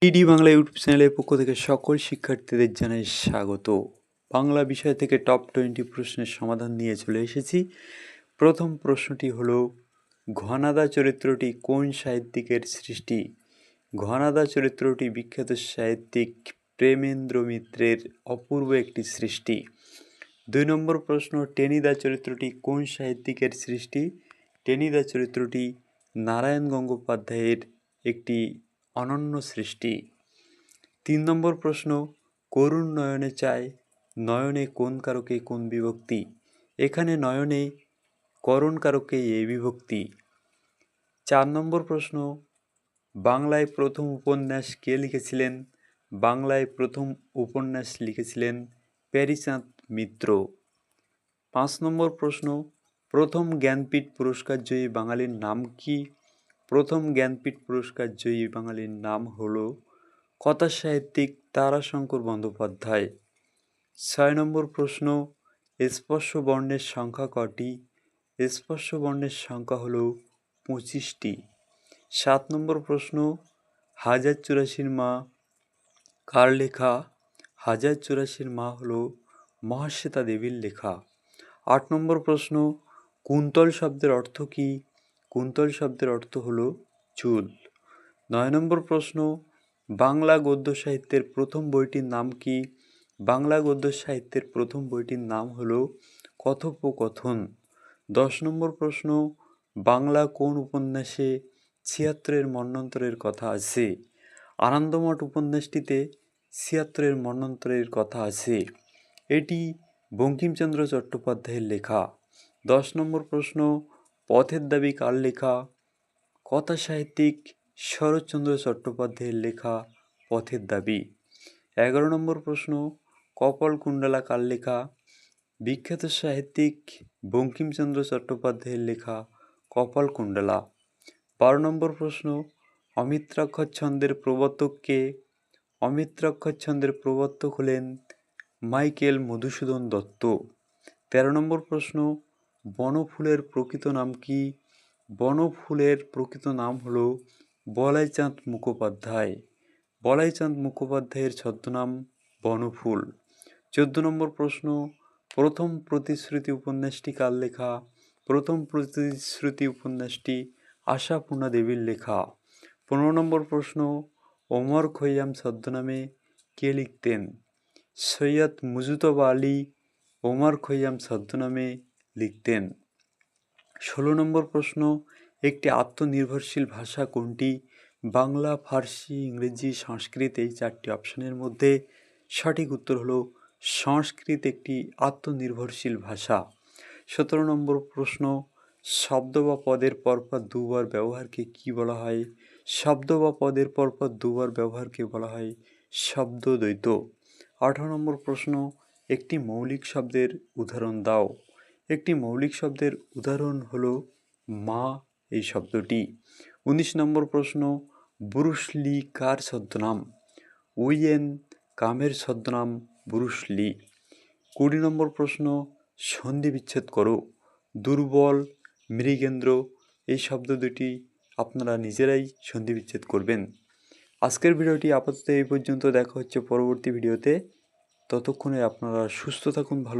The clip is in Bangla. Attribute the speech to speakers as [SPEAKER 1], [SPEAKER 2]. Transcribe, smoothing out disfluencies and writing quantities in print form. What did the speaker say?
[SPEAKER 1] ডিডি বাংলা ইউটিউব চ্যানেলের পক্ষ থেকে সকল শিক্ষার্থীদের জানাই স্বাগত। বাংলা বিষয় থেকে টপ 20 প্রশ্নের সমাধান নিয়ে চলে এসেছি। প্রথম প্রশ্নটি হলো, ঘনাদা চরিত্রটি কোন সাহিত্যিকের সৃষ্টি? ঘনাদা চরিত্রটি বিখ্যাত সাহিত্যিক প্রেমেন্দ্র মিত্রের অপূর্ব একটি সৃষ্টি। 2 নম্বর প্রশ্ন, টেনিদা চরিত্রটি কোন সাহিত্যিকের সৃষ্টি? টেনিদা চরিত্রটি নারায়ণ গঙ্গোপাধ্যায়ের একটি অনন্য সৃষ্টি। 3 নম্বর প্রশ্ন, করুণ নয়নে চায়, নয়নে কোন কারকে কোন বিভক্তি? এখানে নয়নে করণ কারকে এ বিভক্তি। 4 নম্বর প্রশ্ন, বাংলায় প্রথম উপন্যাস কে লিখেছিলেন? বাংলায় প্রথম উপন্যাস লিখেছিলেন প্যারীচাঁদ মিত্র। 5 নম্বর প্রশ্ন, প্রথম জ্ঞানপীঠ পুরস্কার জয়ী বাঙালির নাম কি? প্রথম জ্ঞানপীঠ পুরস্কার জয়ী বাঙালির নাম হলো কথা সাহিত্যিক তারাশঙ্কর বন্দ্যোপাধ্যায়। 6 নম্বর প্রশ্ন, স্পর্শ বর্ণের সংখ্যা কটি? স্পর্শ বর্ণের সংখ্যা হলো 25টি। 7 নম্বর প্রশ্ন, 1084 মা কার লেখা? 1084 মা হলো মহাশ্বেতা দেবীর লেখা। 8 নম্বর প্রশ্ন, কুন্তল শব্দের অর্থ কি? কুন্তল শব্দের অর্থ হলো চুল। 9 নম্বর প্রশ্ন, বাংলা গদ্য সাহিত্যের প্রথম বইটির নাম কি? বাংলা গদ্য সাহিত্যের প্রথম বইটির নাম হলো কথোপকথন। 10 নম্বর প্রশ্ন, বাংলা কোন উপন্যাসে 76 মন্বন্তরের কথা আছে? আনন্দমঠ উপন্যাসটিতে 76 মন্বন্তরের কথা আছে। এটি বঙ্কিমচন্দ্র চট্টোপাধ্যায়ের লেখা। 10 নম্বর প্রশ্ন, পথের দাবি কার লেখা? কথা সাহিত্যিক শরৎচন্দ্র চট্টোপাধ্যায়ের লেখা পথের দাবি। 11 নম্বর প্রশ্ন, কপালকুণ্ডলা কার লেখা? বিখ্যাত সাহিত্যিক বঙ্কিমচন্দ্র চট্টোপাধ্যায়ের লেখা কপালকুণ্ডলা। 12 নম্বর প্রশ্ন, অমিত্রাক্ষর ছন্দের প্রবর্তক কে? অমিত্রাক্ষর ছন্দের প্রবর্তক হলেন মাইকেল মধুসূদন দত্ত। 13 নম্বর প্রশ্ন, বনফুলের প্রকৃত নাম কি? বনফুলের প্রকৃত নাম হলো বলাইচাঁদ মুখোপাধ্যায়। বলাইচাঁদ মুখোপাধ্যায়ের ছদ্মনাম বনফুল। 14 নম্বর প্রশ্ন, প্রথম প্রতিশ্রুতি উপন্যাসটি কার লেখা? প্রথম প্রতিশ্রুতি উপন্যাসটি আশাপূর্ণা দেবীর লেখা। 15 নম্বর প্রশ্ন, ওমর খৈয়াম ছদ্মনামে কে লিখতেন? সৈয়দ মুজতবা আলী ওমর খৈয়াম ছদ্মনামে লিখতেন। 16 নম্বর প্রশ্ন, একটি আত্মনির্ভরশীল ভাষা কোনটি? বাংলা, ফার্সি, ইংরেজি, সংস্কৃত। এই 4টি অপশনের মধ্যে সঠিক উত্তর হলো সংস্কৃত একটি আত্মনির্ভরশীল ভাষা। 17 নম্বর প্রশ্ন, শব্দ বা পদের পরপর দুবার ব্যবহারকে কি বলা হয়? শব্দ বা পদের পরপর দুবার ব্যবহারকে বলা হয় শব্দদ্বৈত। 18 নম্বর প্রশ্ন, একটি মৌলিক শব্দের উদাহরণ দাও। একটি মৌলিক শব্দের উদাহরণ হলো মা এই শব্দটি। 19 নম্বর প্রশ্ন, ব্রুস লি কার ছদ্মনাম? উইয়েন কামের ছদ্মনাম ব্রুস লি। 20 নম্বর প্রশ্ন, সন্ধি বিচ্ছেদ করো। দুর্বল, মৃগেন্দ্র এই শব্দ দুটি আপনারা নিজেরাই সন্ধি বিচ্ছেদ করবেন। আজকের ভিডিওটি আপাতত এই পর্যন্ত। দেখা হচ্ছে পরবর্তী ভিডিওতে। ততক্ষণে আপনারা সুস্থ থাকুন, ভালো